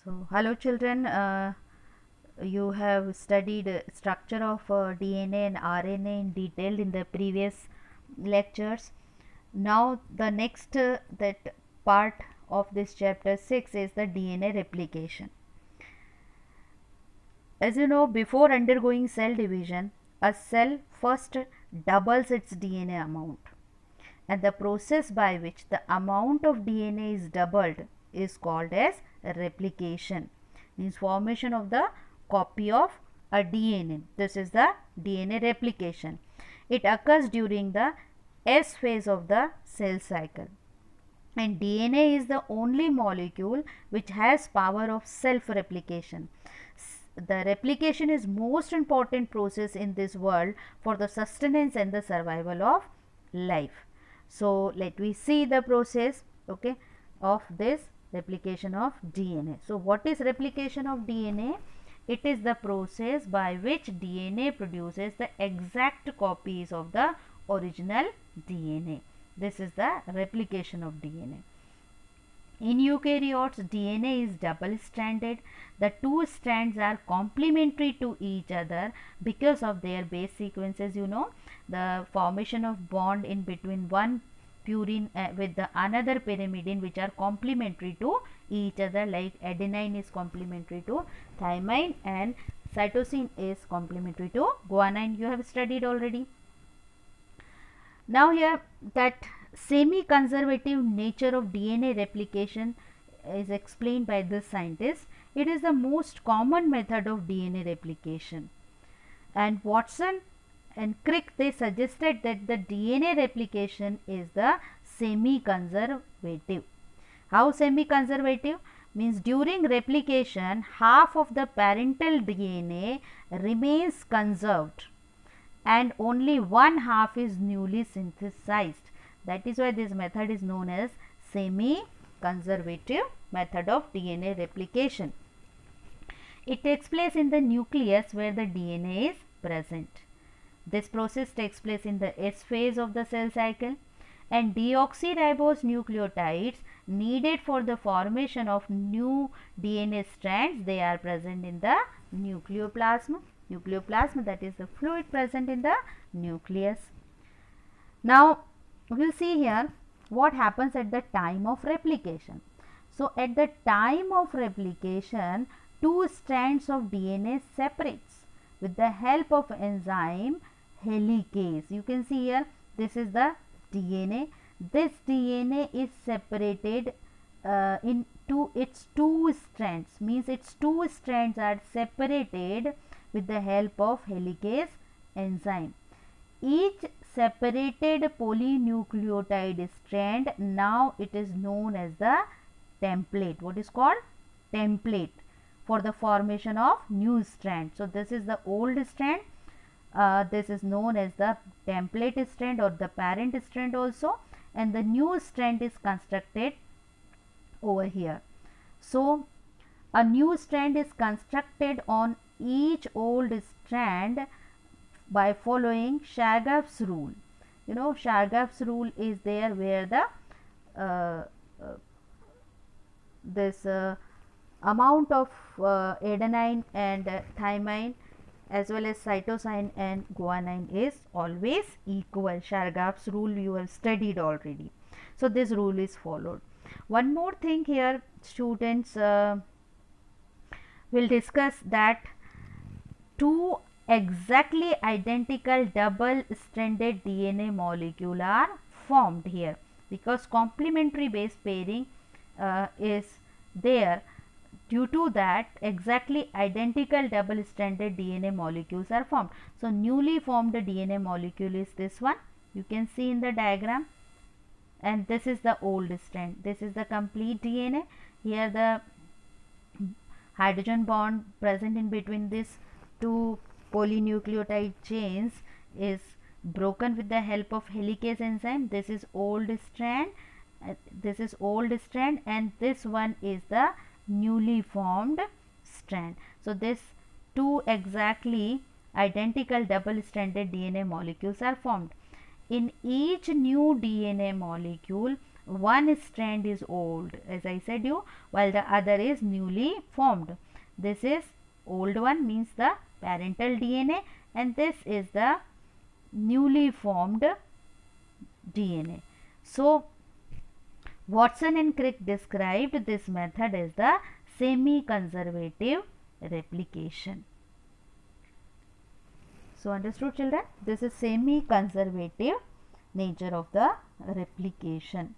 So, hello children, you have studied structure of DNA and RNA in detail in the previous lectures. Now the next that part of this chapter 6 is the DNA replication. As you know, before undergoing cell division, a cell first doubles its DNA amount, and the process by which the amount of DNA is doubled is called as replication, means formation of the copy of a DNA. This is the DNA replication. It occurs during the S phase of the cell cycle, and DNA is the only molecule which has power of self replication. The replication is most important process in this world for the sustenance and the survival of life. So, let me see the process, okay, of this replication of DNA. So, what is replication of DNA? It is the process by which DNA produces the exact copies of the original DNA. This is the replication of DNA. In eukaryotes, DNA is double stranded. The two strands are complementary to each other because of their base sequences. You know, the formation of bond in between one purine with the another pyrimidine, which are complementary to each other, like adenine is complementary to thymine and cytosine is complementary to guanine. You have studied already. Now here that semi-conservative nature of DNA replication is explained by this scientist. It is the most common method of DNA replication, and Watson and Crick, they suggested that the DNA replication is the semi-conservative. How semi-conservative? Means during replication half of the parental DNA remains conserved and only one half is newly synthesized. That is why this method is known as semi-conservative method of DNA replication. It takes place in the nucleus where the DNA is present. This process takes place in the S phase of the cell cycle, and deoxyribose nucleotides needed for the formation of new DNA strands, they are present in the nucleoplasm. Nucleoplasm, that is the fluid present in the nucleus. Now, we will see here what happens at the time of replication. So, at the time of replication, two strands of DNA separates with the help of enzyme helicase. You can see here, this is the DNA. This DNA is separated into its two strands, means its two strands are separated with the help of helicase enzyme. Each separated polynucleotide strand, now it is known as the template. What is called? Template for the formation of new strand. So, this is the old strand. This is known as the template strand or the parent strand also, and the new strand is constructed over here. So, a new strand is constructed on each old strand by following Chargaff's rule. You know, Chargaff's rule is there where the this amount of adenine and thymine as well as cytosine and guanine is always equal. Chargaff's rule you have studied already. So, this rule is followed. One more thing here, students will discuss that two exactly identical double stranded DNA molecule are formed here because complementary base pairing is there. Due to that, exactly identical double stranded DNA molecules are formed. So, newly formed DNA molecule is this one, you can see in the diagram, and this is the old strand. This is the complete DNA. Here the hydrogen bond present in between these two polynucleotide chains is broken with the help of helicase enzyme. This is old strand, this is old strand, and this one is the newly formed strand. So, this two exactly identical double stranded DNA molecules are formed. In each new DNA molecule, one strand is old, as I said you, while the other is newly formed. This is old one, means the parental DNA, and this is the newly formed DNA. So Watson and Crick described this method as the semi-conservative replication. So understood, children? This is semi-conservative nature of the replication.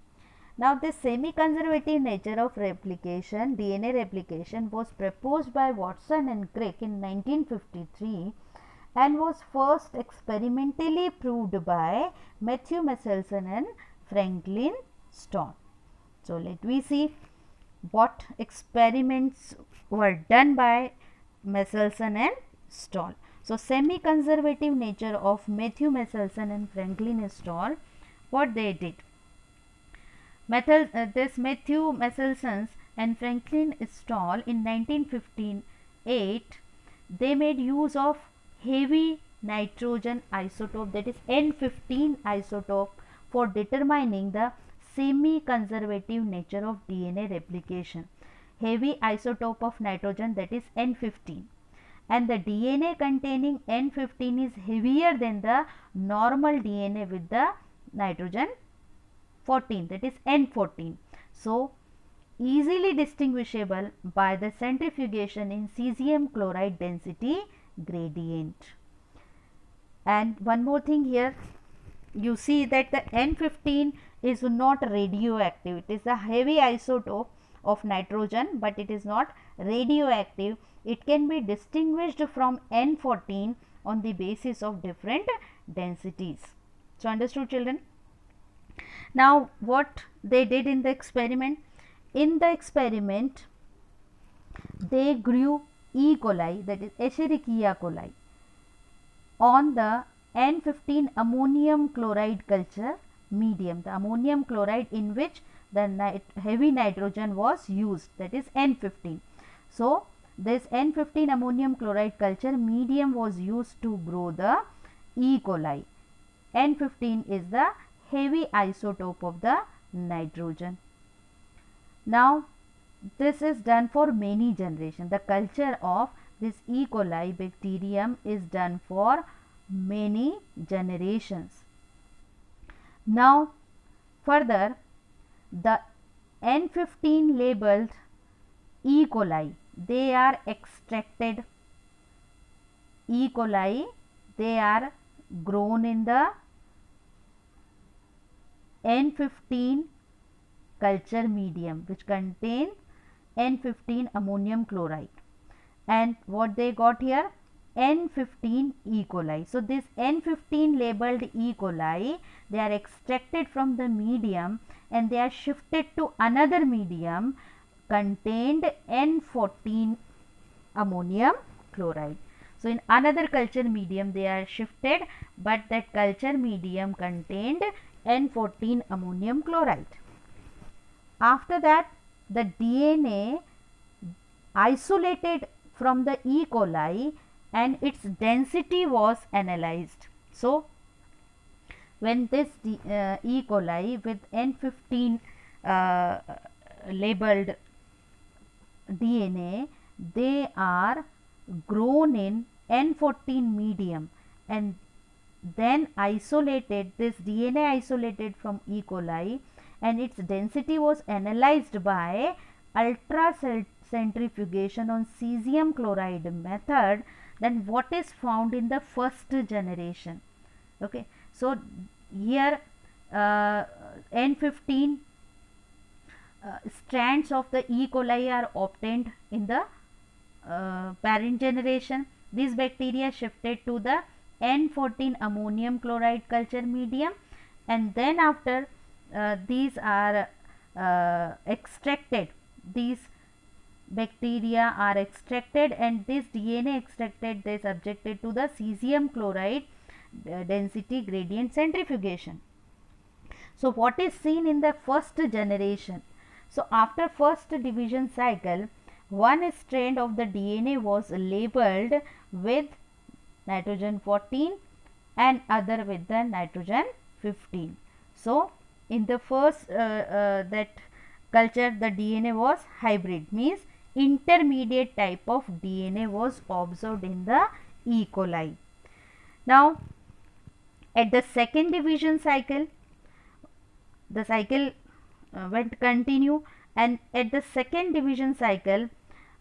Now this semi-conservative nature of replication, DNA replication, was proposed by Watson and Crick in 1953 and was first experimentally proved by Matthew Meselson and Franklin Stone. So let me see what experiments were done by Meselson and Stone. So semi-conservative nature of Matthew Meselson and Franklin Stone, what they did. This Matthew Meselson and Franklin Stone in 1958, they made use of heavy nitrogen isotope, that is N15 isotope, for determining the semi-conservative nature of DNA replication. Heavy isotope of nitrogen, that is N15, and the DNA containing N15 is heavier than the normal DNA with the nitrogen 14, that is N14. So easily distinguishable by the centrifugation in cesium chloride density gradient. And one more thing here, you see that the N15 is not radioactive. It is a heavy isotope of nitrogen, but it is not radioactive. It can be distinguished from N14 on the basis of different densities. So understood, children? Now what they did in the experiment? In the experiment, they grew E. coli, that is Escherichia coli, on the N15 ammonium chloride culture medium, the ammonium chloride in which the heavy nitrogen was used, that is N15. So this N15 ammonium chloride culture medium was used to grow the E. coli. N15 is the heavy isotope of the nitrogen. Now this is done for many generations. The culture of this E. coli bacterium is done for many generations. Now further, the N15 labeled E. coli, they are extracted. E. coli, they are grown in the N15 culture medium which contains N15 ammonium chloride, and what they got here, N15 E. coli. So this N15 labeled E. coli, they are extracted from the medium and they are shifted to another medium contained N14 ammonium chloride. So in another culture medium they are shifted, but that culture medium contained N14 ammonium chloride. After that, the DNA isolated from the E. coli and its density was analyzed. So when this E. coli with N15 labeled DNA, they are grown in N14 medium and then isolated, this DNA isolated from E. coli and its density was analyzed by ultracentrifugation on cesium chloride method, then what is found in the first generation. Okay, so here N15 strands of the E. coli are obtained in the parent generation. These bacteria shifted to the N14 ammonium chloride culture medium, and then after these are extracted, these bacteria are extracted and this DNA extracted, they subjected to the cesium chloride density gradient centrifugation. So what is seen in the first generation? So after first division cycle, one strand of the DNA was labeled with nitrogen 14 and other with the nitrogen 15. So in the first that culture the DNA was hybrid, means intermediate type of DNA was observed in the E. coli. Now at the second division cycle, the cycle went continue, and at the second division cycle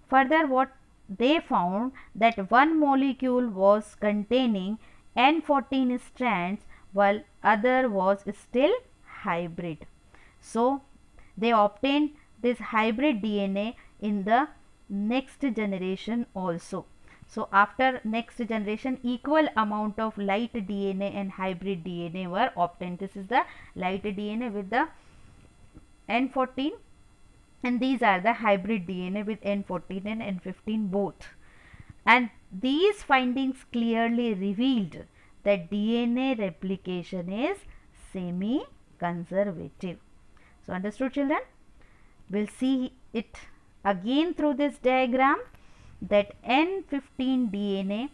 further what they found that one molecule was containing N14 strands while other was still hybrid. So they obtained this hybrid DNA in the next generation also. So after next generation, equal amount of light DNA and hybrid DNA were obtained. This is the light DNA with the N14, and these are the hybrid DNA with N14 and N15 both. And these findings clearly revealed that DNA replication is semi-conservative. So understood, children? We'll see it again through this diagram, that N15 DNA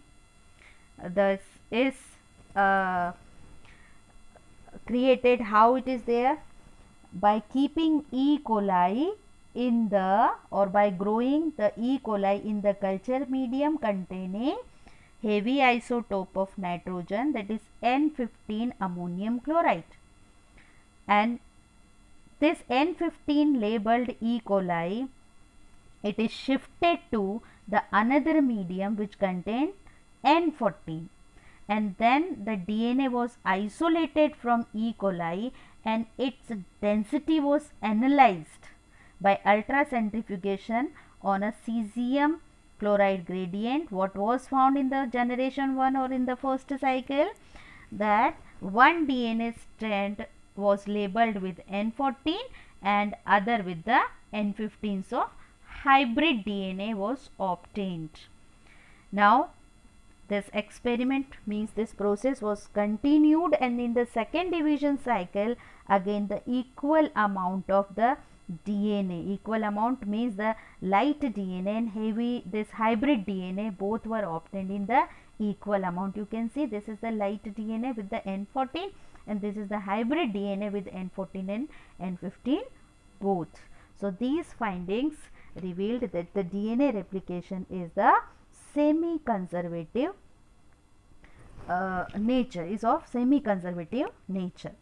thus is created. How it is there? By keeping E. coli in the, or by growing the E. coli in the culture medium containing heavy isotope of nitrogen, that is N15 ammonium chloride. And this N15 labeled E. coli, it is shifted to the another medium which contained N14, and then the DNA was isolated from E. coli and its density was analyzed by ultracentrifugation on a cesium chloride gradient. What was found in the generation 1 or in the first cycle? That one DNA strand was labeled with N14 and other with the N15. So hybrid DNA was obtained. Now this experiment, means this process was continued, and in the second division cycle again the equal amount of the DNA, equal amount means the light DNA and heavy, this hybrid DNA, both were obtained in the equal amount. You can see this is the light DNA with the N14 and this is the hybrid DNA with N14 and N15 both. So these findings revealed that the DNA replication is the semi-conservative nature, is of semi-conservative nature.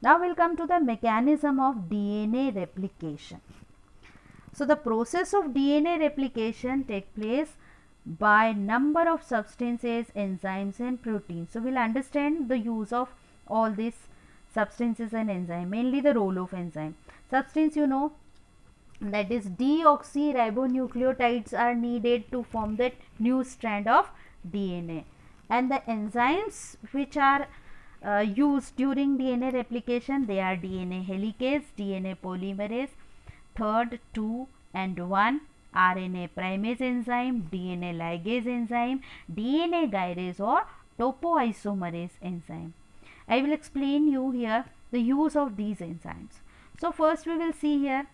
Now we'll come to the mechanism of DNA replication. So the process of DNA replication take place by number of substances, enzymes and proteins. So we'll understand the use of all these substances and enzyme, mainly the role of enzyme. Substance, you know, that is deoxyribonucleotides are needed to form that new strand of DNA, and the enzymes which are used during DNA replication, they are DNA helicase, DNA polymerase, third, 2 and 1, RNA primase enzyme, DNA ligase enzyme, DNA gyrase or topoisomerase enzyme. I will explain you here the use of these enzymes. So first we will see here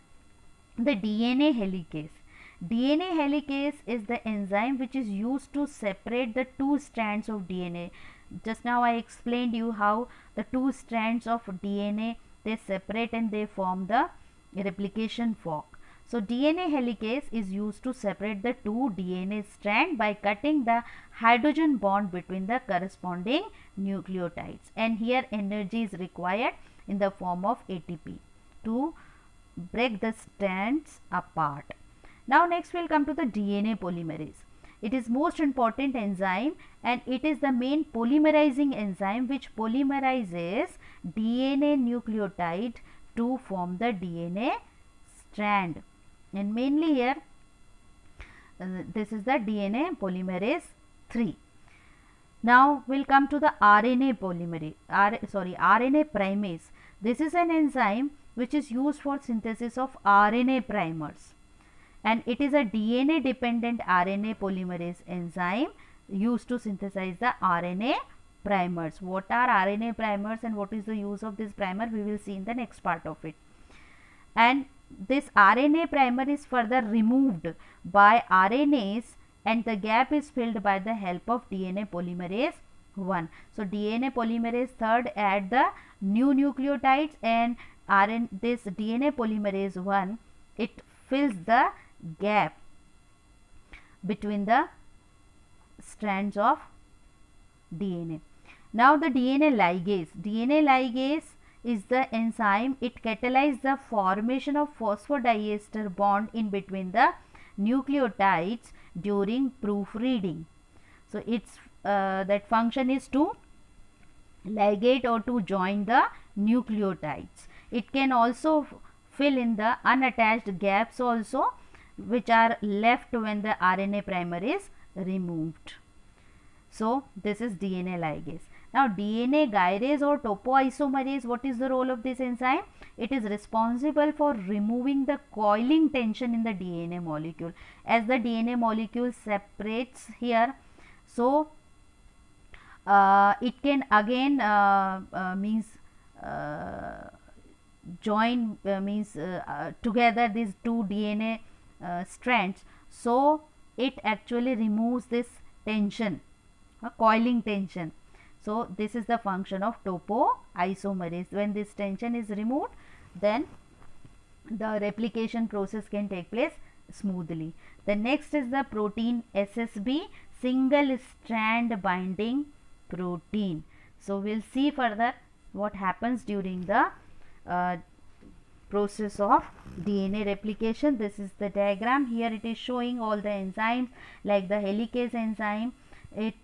the DNA helicase. DNA helicase is the enzyme which is used to separate the two strands of DNA. Just now I explained you how the two strands of DNA, they separate and they form the replication fork. So DNA helicase is used to separate the two DNA strand by cutting the hydrogen bond between the corresponding nucleotides, and here energy is required in the form of ATP to break the strands apart. Now next we will come to the DNA polymerase. It is most important enzyme and it is the main polymerizing enzyme which polymerizes DNA nucleotide to form the DNA strand, and mainly here this is the DNA polymerase 3. Now we will come to the RNA polymerase, RNA primase. This is an enzyme which is used for synthesis of RNA primers, and it is a DNA dependent RNA polymerase enzyme used to synthesize the RNA primers. What are RNA primers and what is the use of this primer, we will see in the next part of it. And this RNA primer is further removed by RNase and the gap is filled by the help of DNA polymerase 1. So DNA polymerase 3 add the new nucleotides and this DNA polymerase 1, it fills the gap between the strands of DNA. Now the DNA ligase is the enzyme. It catalyzes the formation of phosphodiester bond in between the nucleotides during proofreading. So its that function is to ligate or to join the nucleotides. It can also fill in the unattached gaps also, which are left when the RNA primer is removed. So this is DNA ligase. Now DNA gyrase or topoisomerase, what is the role of this enzyme? It is responsible for removing the coiling tension in the DNA molecule. As the DNA molecule separates here, so it can again join together these two DNA strands. So it actually removes this tension, coiling tension. So this is the function of topoisomerase. When this tension is removed, then the replication process can take place smoothly. The next is the protein SSB, single strand binding protein. So we'll see further what happens during the process of DNA replication. This is the diagram. Here it is showing all the enzymes, like the helicase enzyme. It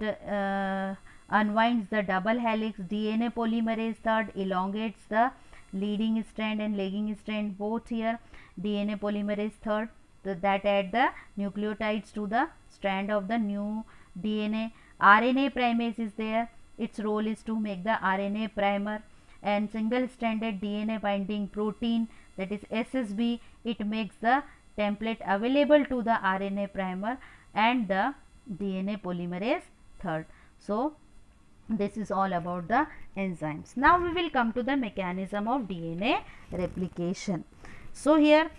unwinds the double helix. DNA polymerase third elongates the leading strand and lagging strand both here. DNA polymerase third, that add the nucleotides to the strand of the new DNA. RNA primase is there. Its role is to make the RNA primer. And single stranded DNA binding protein, that is SSB, it makes the template available to the RNA primer and the DNA polymerase third. So this is all about the enzymes. Now we will come to the mechanism of DNA replication. So here,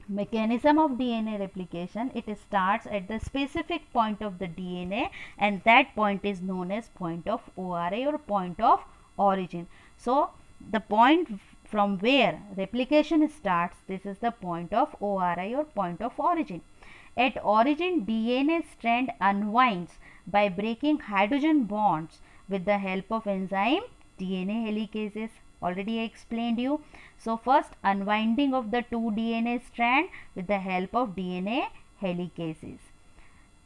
mechanism of DNA replication, it starts at the specific point of the DNA, and that point is known as point of ORI or point of origin. So the point from where replication starts, this is the point of ORI or point of origin. At origin, DNA strand unwinds by breaking hydrogen bonds with the help of enzyme DNA helicases. Already I explained you. So first, unwinding of the two DNA strand with the help of DNA helicases.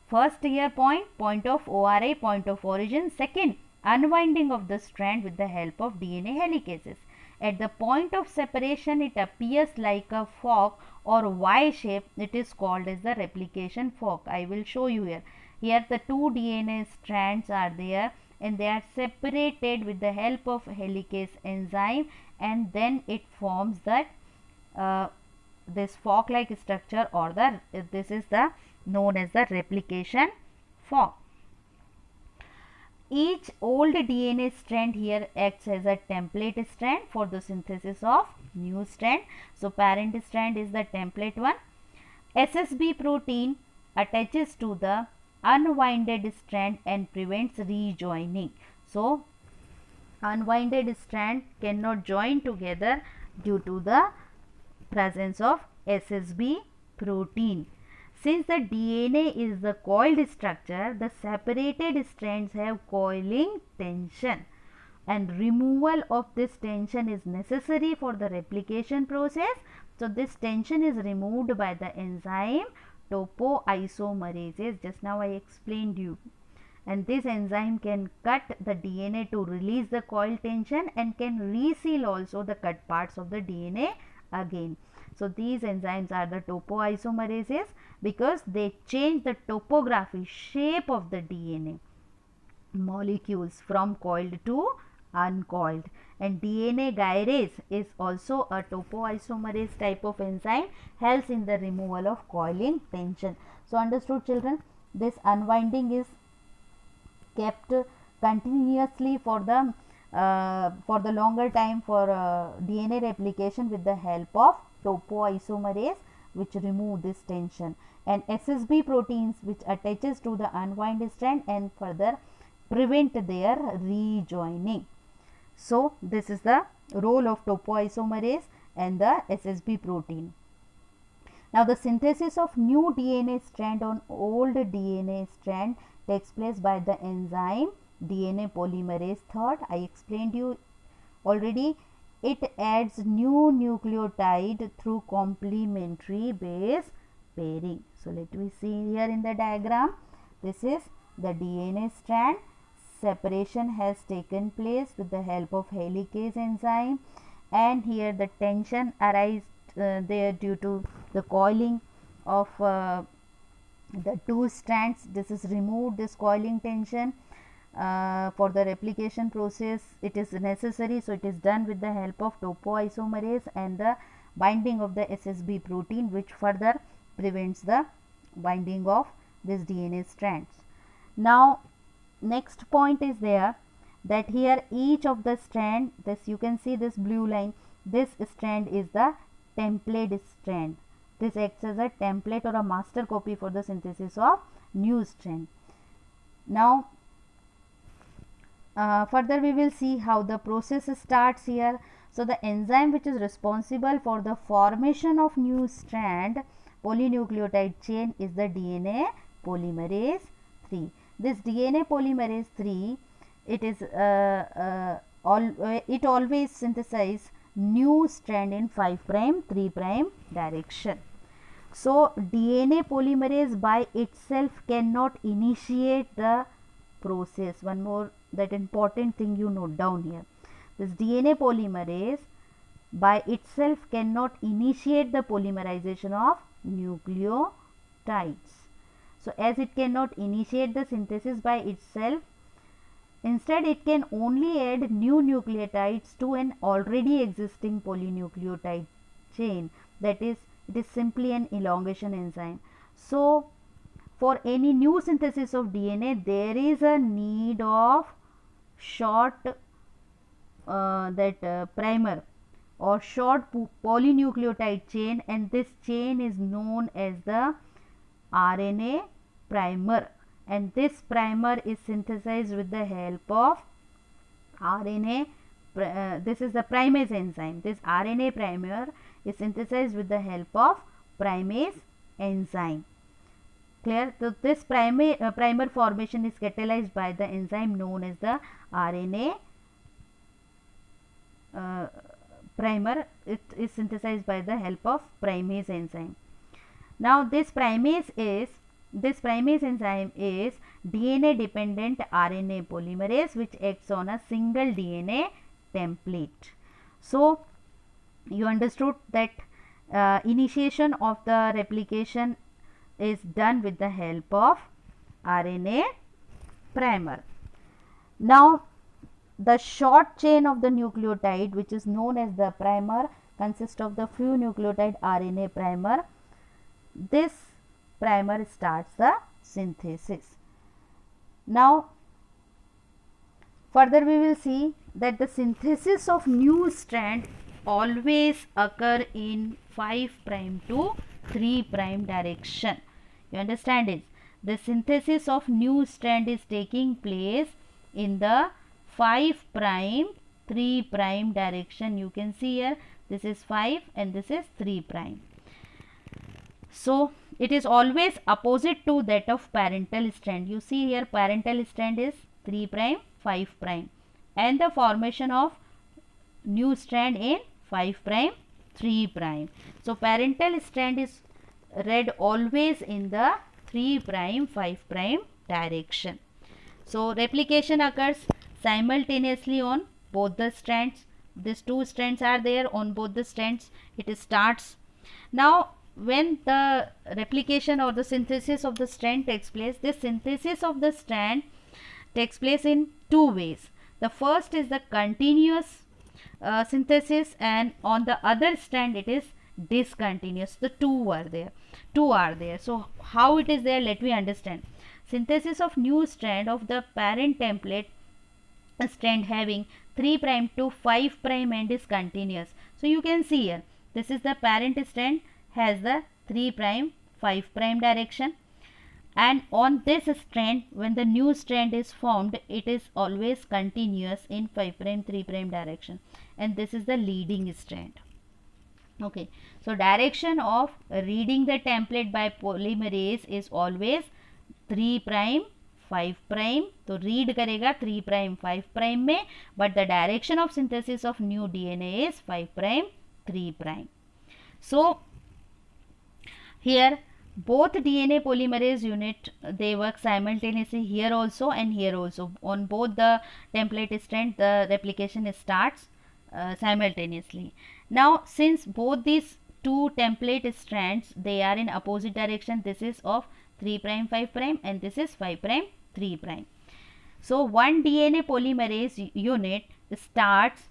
First here point of ORI, point of origin. Second, unwinding of the strand with the help of DNA helicases. At the point of separation, it appears like a fork or Y shape. It is called as the replication fork. I will show you here. Here the two DNA strands are there, and they are separated with the help of helicase enzyme, and then it forms that this fork like structure, or this is the known as the replication fork. Each old DNA strand here acts as a template strand for the synthesis of new strand. So parent strand is the template one. SSB protein attaches to the unwinded strand and prevents rejoining. So unwinded strand cannot join together due to the presence of SSB protein. Since the DNA is the coiled structure, the separated strands have coiling tension, and removal of this tension is necessary for the replication process. So this tension is removed by the enzyme topoisomerases. Just now I explained you. And this enzyme can cut the DNA to release the coil tension and can reseal also the cut parts of the DNA again. So these enzymes are the topoisomerases because they change the topography, shape of the DNA molecules from coiled to uncoiled. And DNA gyrase is also a topoisomerase type of enzyme, helps in the removal of coiling tension. So understood children, this unwinding is kept continuously for the longer time for DNA replication with the help of topoisomerase, which remove this tension, and SSB proteins which attaches to the unwind strand and further prevent their rejoining. So this is the role of topoisomerase and the SSB protein. Now the synthesis of new DNA strand on old DNA strand takes place by the enzyme DNA polymerase III. I explained you already. It adds new nucleotide through complementary base pairing. So let me see here in the diagram. This is the DNA strand. Separation has taken place with the help of helicase enzyme, and here the tension arises there due to the coiling of the two strands. This is removed, this coiling tension. For the replication process it is necessary, so it is done with the help of topoisomerase and the binding of the SSB protein, which further prevents the binding of this DNA strands. Now next point is there, that here each of the strand, this you can see this blue line, this strand is the template strand. This acts as a template or a master copy for the synthesis of new strand. Now further we will see how the process starts here. So the enzyme which is responsible for the formation of new strand polynucleotide chain is the DNA polymerase III. This DNA polymerase III, it is it always synthesize new strand in 5 prime 3 prime direction. So DNA polymerase by itself cannot initiate the process. One more that important thing you note down here, this DNA polymerase by itself cannot initiate the polymerization of nucleotides. So as it cannot initiate the synthesis by itself, instead it can only add new nucleotides to an already existing polynucleotide chain, that is, it is simply an elongation enzyme. So for any new synthesis of DNA there is a need of short primer or short polynucleotide chain, and this chain is known as the RNA primer, and this primer is synthesized with the help of RNA. This is the primase enzyme. This RNA primer is synthesized with the help of primase enzyme. Clear? So this primer formation is catalyzed by the enzyme known as the RNA primer. It is synthesized by the help of primase enzyme. Now this primase enzyme is DNA dependent RNA polymerase, which acts on a single DNA template. So you understood that initiation of the replication is done with the help of RNA primer. Now the short chain of the nucleotide, which is known as the primer, consists of the few nucleotide RNA primer. This primer starts the synthesis. Now further we will see that the synthesis of new strand always occur in 5 prime to 3 prime direction. You understand it? The synthesis of new strand is taking place in the 5 prime 3 prime direction. You can see here, this is 5 and this is 3 prime. So it is always opposite to that of parental strand. You see here, parental strand is 3 prime 5 prime, and the formation of new strand in 5 prime 3 prime. So parental strand is read always in the 3 prime 5 prime direction. So replication occurs simultaneously on both the strands. These two strands are there on both the strands. It starts. Now when the replication or the synthesis of the strand takes place, this synthesis of the strand takes place in two ways. The first is the continuous synthesis, and on the other strand it is discontinuous. The two are there. So how it is there, let me understand. Synthesis of new strand of the parent template strand having 3 prime to 5 prime end is continuous. So you can see here, this is the parent strand, has the 3 prime 5 prime direction. and on this strand, when the new strand is formed, it is always continuous in 5 prime 3 prime direction, and this is the leading strand. Okay, so direction of reading the template by polymerase is always 3 prime 5 prime. तो read करेगा 3 prime 5 prime में, but the direction of synthesis of new DNA is 5 prime 3 prime. So here both DNA polymerase unit, they work simultaneously here also and here also. On both the template strand, the replication starts simultaneously. Now since both these two template strands, they are in opposite direction, this is of 3 prime 5 prime and this is 5 prime 3 prime. So one DNA polymerase unit starts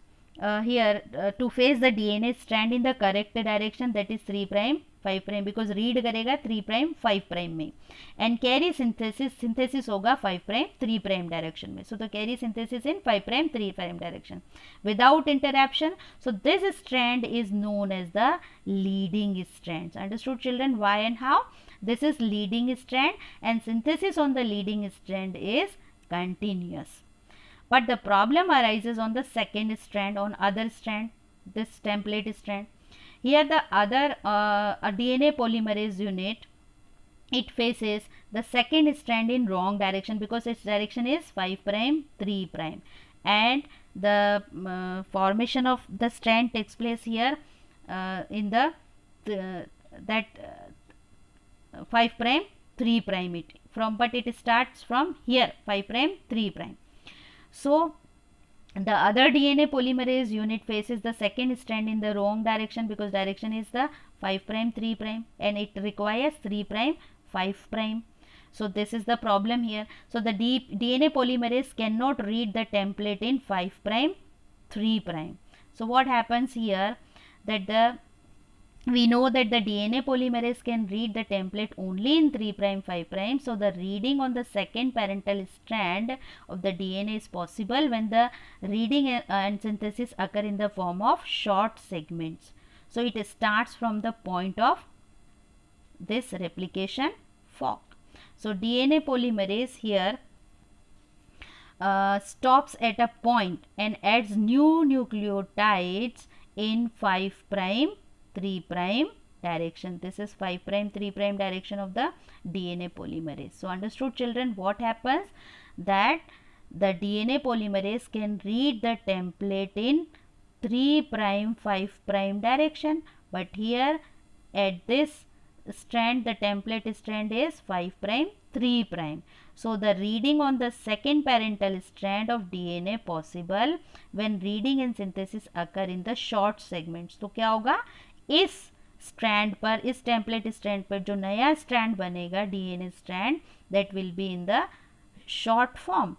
here to face the DNA strand in the correct direction, that is 3 prime 5 prime, because read करेगा 3 prime 5 prime में, and carry synthesis होगा 5 prime 3 prime direction में. So the carry synthesis in 5 prime 3 prime direction without interruption. So this strand is known as the leading strand. Understood children, why and how? This is leading strand and synthesis on the leading strand is continuous. But the problem arises on the second strand, on other strand, this template strand. Here the other a DNA polymerase unit, it faces the second strand in wrong direction because its direction is 5 prime 3 prime, and the formation of the strand takes place here in the that 5 prime 3 prime it from, but it starts from here 5 prime 3 prime. So the other DNA polymerase unit faces the second strand in the wrong direction because direction is the 5 prime 3 prime and it requires 3 prime 5 prime. So this is the problem here. So the DNA polymerase cannot read the template in 5 prime 3 prime. So what happens here, that we know that the DNA polymerase can read the template only in 3 prime 5 prime. So the reading on the second parental strand of the DNA is possible when the reading and synthesis occur in the form of short segments. So it starts from the point of this replication fork. So DNA polymerase here stops at a point and adds new nucleotides in 5 prime 3 prime direction. This is 5 prime 3 prime direction of the DNA polymerase. So understood children, what happens, that the DNA polymerase can read the template in 3 prime 5 prime direction, but here at this strand, the template strand is 5 prime 3 prime. So the reading on the second parental strand of DNA possible when reading and synthesis occur in the short segments. तो क्या होगा, इस strand पर, इस template strand पर जो नया strand बनेगा DNA strand, that will be in the short form.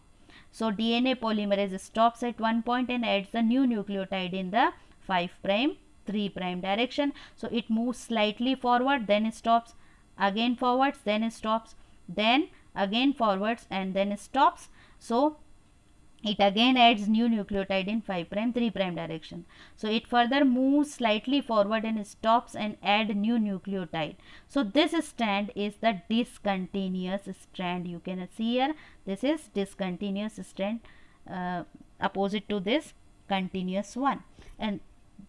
So DNA polymerase stops at one point and adds the new nucleotide in the 5 prime 3 prime direction. So it moves slightly forward, then stops, again forwards, then stops, then again forwards and then stops. So it again adds new nucleotide in 5 prime 3 prime direction. So it further moves slightly forward and stops and add new nucleotide. So this strand is the discontinuous strand. You can see here, this is discontinuous strand opposite to this continuous one, and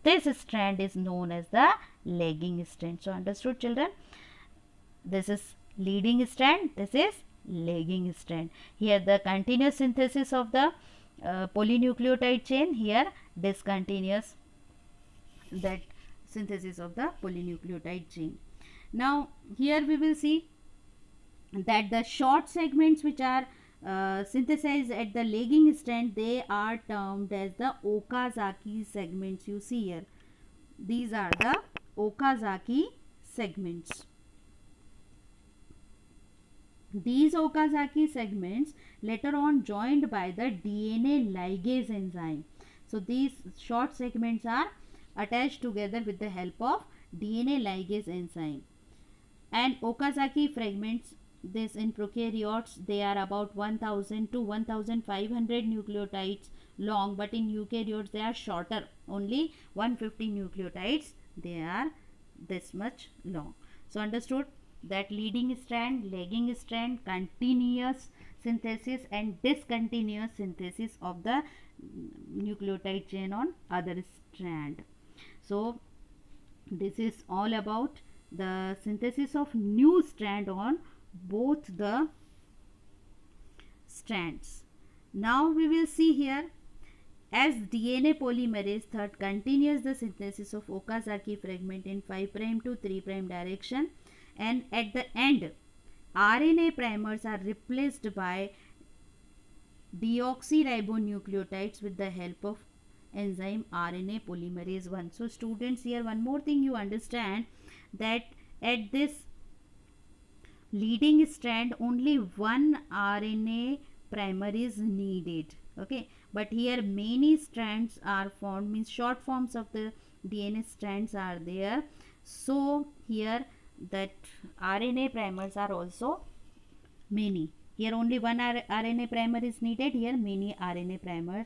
this strand is known as the lagging strand. So understood children, this is leading strand, this is lagging strand. Here the continuous synthesis of the polynucleotide chain, here discontinuous that synthesis of the polynucleotide chain. Now here we will see that the short segments which are synthesized at the lagging strand, they are termed as the Okazaki segments. You see here, these are the Okazaki segments. These Okazaki segments later on joined by the DNA ligase enzyme. So these short segments are attached together with the help of DNA ligase enzyme. And Okazaki fragments, this in prokaryotes, they are about 1000 to 1500 nucleotides long, but in eukaryotes they are shorter, only 150 nucleotides, they are this much long. So understood. that leading strand, lagging strand, continuous synthesis and discontinuous synthesis of the nucleotide chain on other strand. So this is all about the synthesis of new strand on both the strands. Now we will see here, as DNA polymerase third continues the synthesis of Okazaki fragment in 5' to 3' direction, and at the end RNA primers are replaced by deoxyribonucleotides with the help of enzyme RNA polymerase 1. So students, here one more thing you understand, that at this leading strand only one RNA primer is needed, okay, but here many strands are formed, means short forms of the DNA strands are there. So here that RNA primers are also many. Here only one RNA primer is needed, here many RNA primer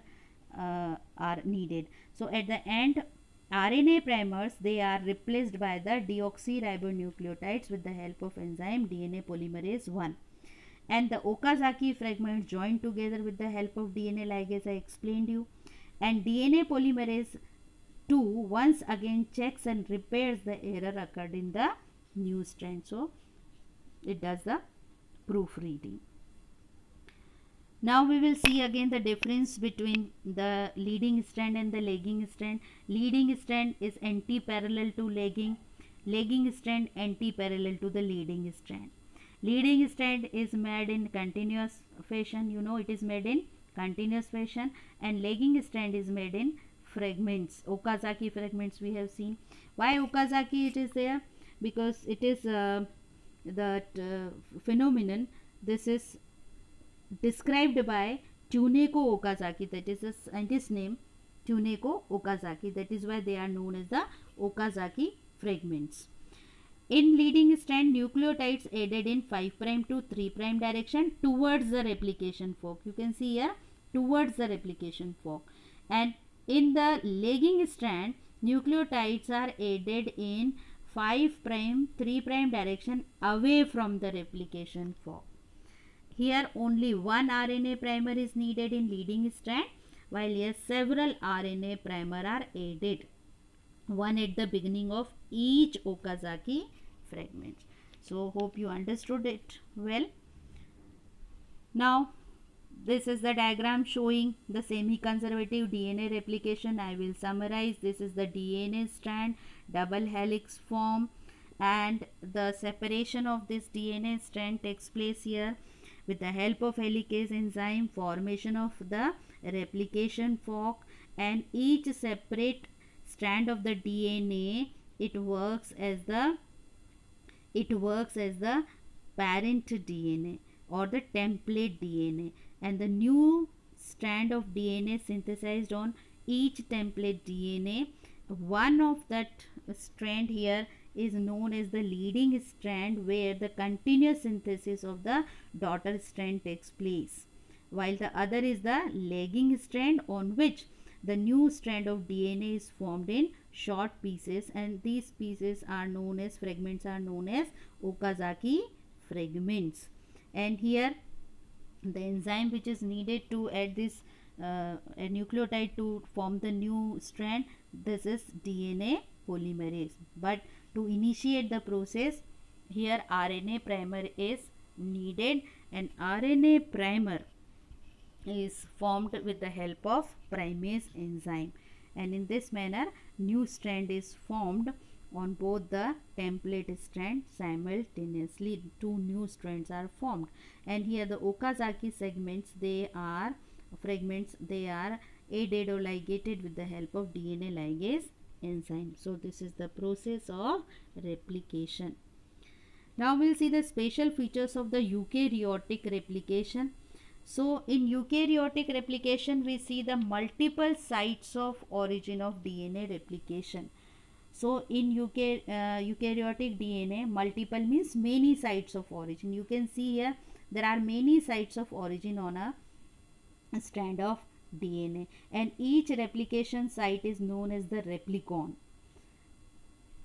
are needed. So at the end RNA primers, they are replaced by the deoxyribonucleotides with the help of enzyme DNA polymerase 1. And the Okazaki fragments joined together with the help of DNA ligase, I explained you. And DNA polymerase 2 once again checks and repairs the error occurred in the new strand. So it does the proofreading. Now we will see again the difference between the leading strand and the lagging strand. Leading strand is anti-parallel to lagging. Lagging strand anti-parallel to the leading strand. Leading strand is made in continuous fashion. You know, it is made in continuous fashion, and lagging strand is made in fragments. Okazaki fragments we have seen. Why Okazaki it is there? Because it is that phenomenon. This is described by Tsuneko Okazaki, that is the scientist name Tsuneko Okazaki. That is why they are known as the Okazaki fragments. In leading strand, nucleotides added in 5' to 3' direction towards the replication fork. You can see here, towards the replication fork. And in the lagging strand, nucleotides are added in 5', 3' direction away from the replication fork. Here only one RNA primer is needed in leading strand, while here several RNA primer are added, one at the beginning of each Okazaki fragment. So hope you understood it well. Now this is the diagram showing the semi-conservative DNA replication. I will summarize. This is the DNA strand, double helix form, and the separation of this DNA strand takes place here with the help of helicase enzyme, formation of the replication fork, and each separate strand of the DNA, it works as the parent DNA or the template DNA, and the new strand of DNA synthesized on each template DNA. One of that strand here is known as the leading strand, where the continuous synthesis of the daughter strand takes place, while the other is the lagging strand, on which the new strand of DNA is formed in short pieces, and these pieces are known as fragments, are known as Okazaki fragments. And here the enzyme which is needed to add this a nucleotide to form the new strand, this is DNA polymerase. But to initiate the process, here RNA primer is needed, and RNA primer is formed with the help of primase enzyme, and in this manner new strand is formed on both the template strand simultaneously. Two new strands are formed, and here the Okazaki segments, they are fragments, they are aided or ligated with the help of DNA ligase enzyme. So this is the process of replication. Now we'll see the special features of the eukaryotic replication. So in eukaryotic replication, we see the multiple sites of origin of DNA replication. So in eukaryotic DNA, multiple means many sites of origin. You can see here there are many sites of origin on a strand of DNA, and each replication site is known as the replicon.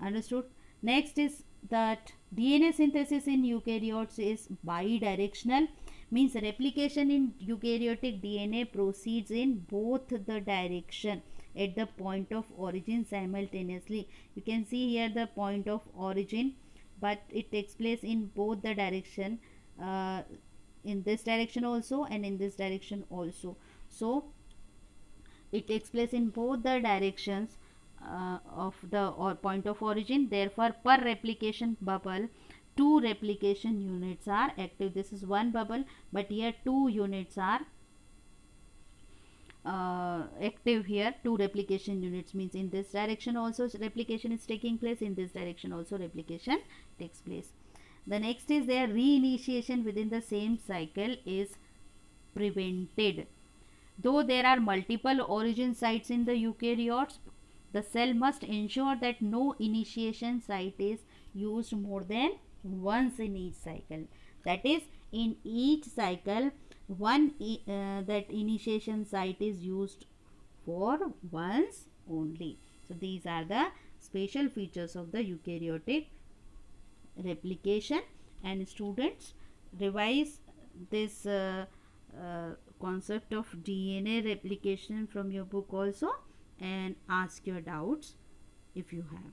Understood? Next is that DNA synthesis in eukaryotes is bidirectional, means replication in eukaryotic DNA proceeds in both the direction at the point of origin simultaneously. You can see here the point of origin, but it takes place in both the direction, uh, in this direction also and in this direction also. So it takes place in both the directions of the point of origin. Therefore, per replication bubble, two replication units are active. This is one bubble, but here two units are active. Here two replication units, means in this direction also replication is taking place, in this direction also replication takes place. The next is their reinitiation within the same cycle is prevented. Though there are multiple origin sites in the eukaryotes, the cell must ensure that no initiation site is used more than once in each cycle. That is, in each cycle, that initiation site is used for once only. So these are the special features of the eukaryotic replication, and students revise this concept of DNA replication from your book also, and ask your doubts if you have.